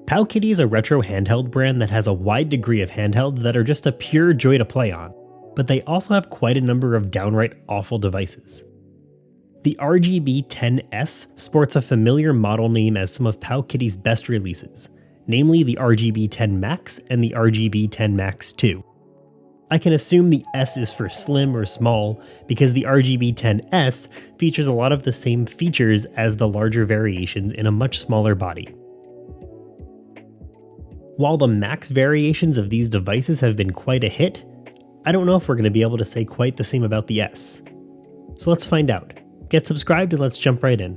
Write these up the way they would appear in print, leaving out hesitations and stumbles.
Powkiddy is a retro handheld brand that has a wide degree of handhelds that are just a pure joy to play on, but they also have quite a number of downright awful devices. The RGB10S sports a familiar model name as some of Powkiddy's best releases, namely the RGB10 Max and the RGB10 Max 2. I can assume the S is for slim or small because the RGB10S features a lot of the same features as the larger variations in a much smaller body. While the Max variations of these devices have been quite a hit, I don't know if we're going to be able to say quite the same about the S. So let's find out. Get subscribed and let's jump right in.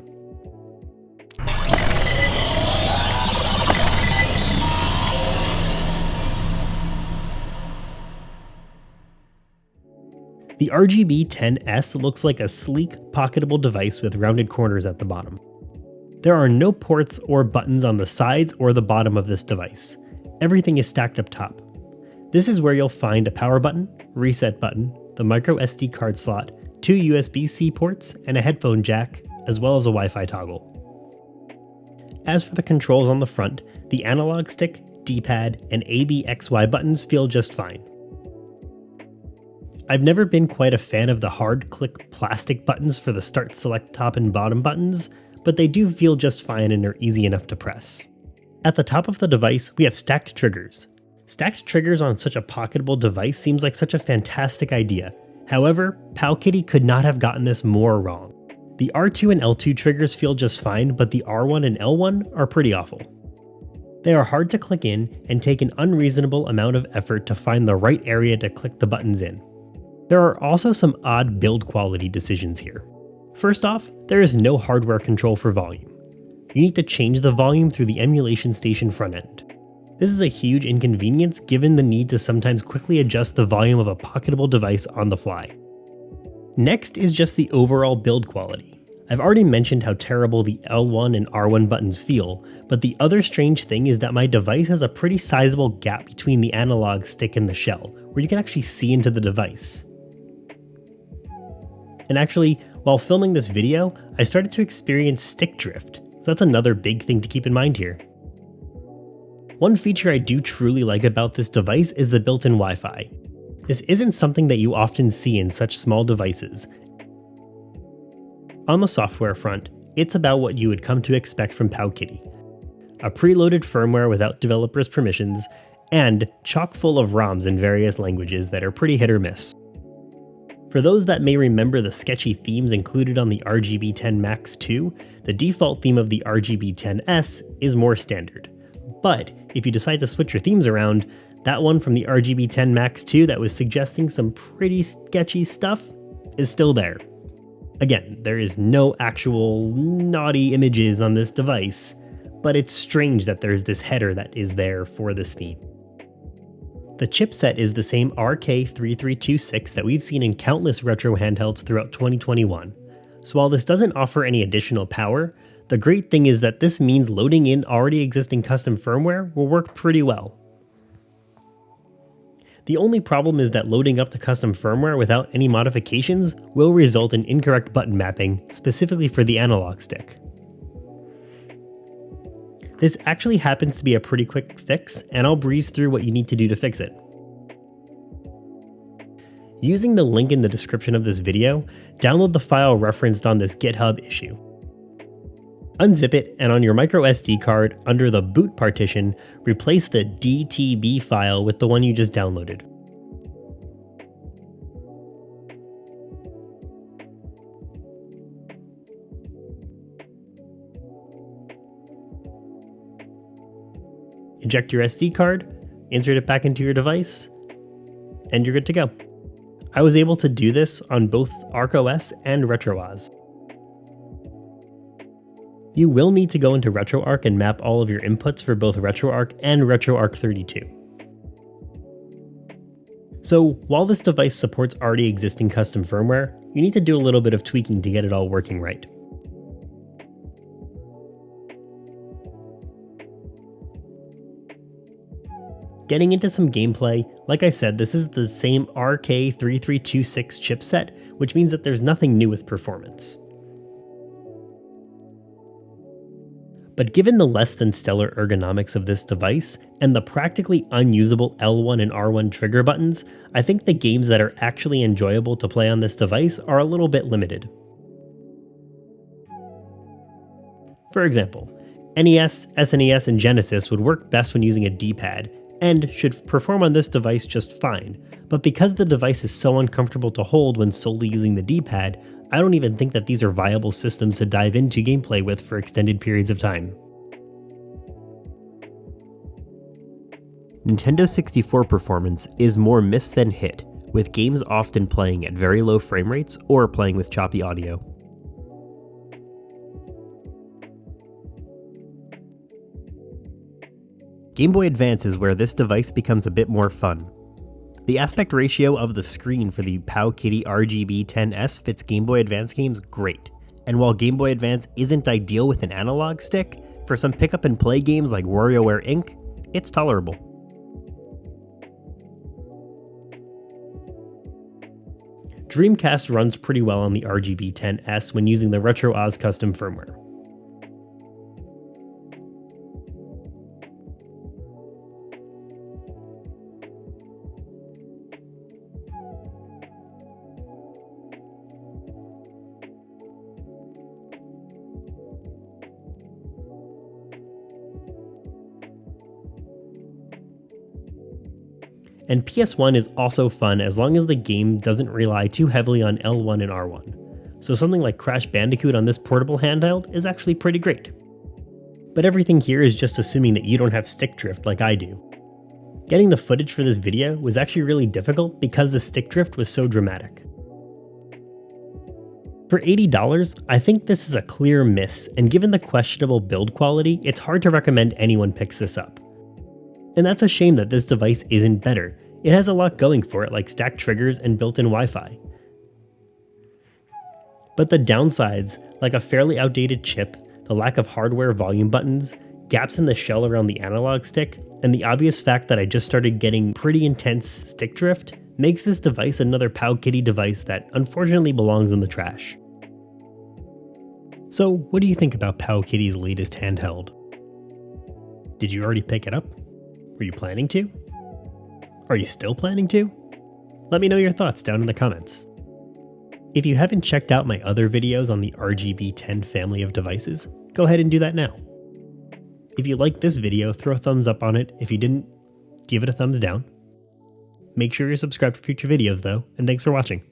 The RGB10S looks like a sleek, pocketable device with rounded corners at the bottom. There are no ports or buttons on the sides or the bottom of this device. Everything is stacked up top. This is where you'll find a power button, reset button, the micro SD card slot, 2 USB-C ports, and a headphone jack, as well as a Wi-Fi toggle. As for the controls on the front, the analog stick, D-pad, and ABXY buttons feel just fine. I've never been quite a fan of the hard-click plastic buttons for the start, select, top, and bottom buttons, but they do feel just fine and are easy enough to press. At the top of the device, we have stacked triggers. Stacked triggers on such a pocketable device seems like such a fantastic idea. However, Powkiddy could not have gotten this more wrong. The R2 and L2 triggers feel just fine, but the R1 and L1 are pretty awful. They are hard to click in and take an unreasonable amount of effort to find the right area to click the buttons in. There are also some odd build quality decisions here. First off, there is no hardware control for volume. You need to change the volume through the emulation station front end. This is a huge inconvenience given the need to sometimes quickly adjust the volume of a pocketable device on the fly. Next is just the overall build quality. I've already mentioned how terrible the L1 and R1 buttons feel, but the other strange thing is that my device has a pretty sizable gap between the analog stick and the shell, where you can actually see into the device. And actually, while filming this video, I started to experience stick drift, so that's another big thing to keep in mind here. One feature I do truly like about this device is the built-in Wi-Fi. This isn't something that you often see in such small devices. On the software front, it's about what you would come to expect from Powkiddy. A preloaded firmware without developers' permissions, and chock full of ROMs in various languages that are pretty hit or miss. For those that may remember the sketchy themes included on the RGB10 Max 2, the default theme of the RGB10S is more standard. But if you decide to switch your themes around, that one from the RGB10 Max 2 that was suggesting some pretty sketchy stuff is still there. Again, there is no actual naughty images on this device, but it's strange that there's this header that is there for this theme. The chipset is the same RK3326 that we've seen in countless retro handhelds throughout 2021. So while this doesn't offer any additional power, the great thing is that this means loading in already existing custom firmware will work pretty well. The only problem is that loading up the custom firmware without any modifications will result in incorrect button mapping, specifically for the analog stick. This actually happens to be a pretty quick fix, and I'll breeze through what you need to do to fix it. Using the link in the description of this video, download the file referenced on this GitHub issue. Unzip it, and on your micro SD card, under the boot partition, replace the DTB file with the one you just downloaded. Eject your SD card, insert it back into your device, and you're good to go. I was able to do this on both ArkOS and RetroOz. You will need to go into RetroArk and map all of your inputs for both RetroArk and RetroArk 32. So while this device supports already existing custom firmware, you need to do a little bit of tweaking to get it all working right. Getting into some gameplay, like I said, this is the same RK3326 chipset, which means that there's nothing new with performance. But given the less than stellar ergonomics of this device, and the practically unusable L1 and R1 trigger buttons, I think the games that are actually enjoyable to play on this device are a little bit limited. For example, NES, SNES, and Genesis would work best when using a D-pad, and should perform on this device just fine, but because the device is so uncomfortable to hold when solely using the D-pad, I don't even think that these are viable systems to dive into gameplay with for extended periods of time. Nintendo 64 performance is more miss than hit, with games often playing at very low frame rates or playing with choppy audio. Game Boy Advance is where this device becomes a bit more fun. The aspect ratio of the screen for the Powkiddy RGB10S fits Game Boy Advance games great, and while Game Boy Advance isn't ideal with an analog stick, for some pick up and play games like WarioWare Inc., it's tolerable. Dreamcast runs pretty well on the RGB10S when using the RetroOz custom firmware. And PS1 is also fun as long as the game doesn't rely too heavily on L1 and R1. So something like Crash Bandicoot on this portable handheld is actually pretty great. But everything here is just assuming that you don't have stick drift like I do. Getting the footage for this video was actually really difficult because the stick drift was so dramatic. For $80, I think this is a clear miss, and given the questionable build quality, it's hard to recommend anyone picks this up. And that's a shame that this device isn't better. It has a lot going for it, like stacked triggers and built-in Wi-Fi. But the downsides, like a fairly outdated chip, the lack of hardware volume buttons, gaps in the shell around the analog stick, and the obvious fact that I just started getting pretty intense stick drift, makes this device another Powkiddy device that unfortunately belongs in the trash. So what do you think about Powkiddy's latest handheld? Did you already pick it up? Were you planning to? Are you still planning to? Let me know your thoughts down in the comments. If you haven't checked out my other videos on the RGB10 family of devices, go ahead and do that now. If you liked this video, throw a thumbs up on it. If you didn't, give it a thumbs down. Make sure you're subscribed for future videos though, and thanks for watching.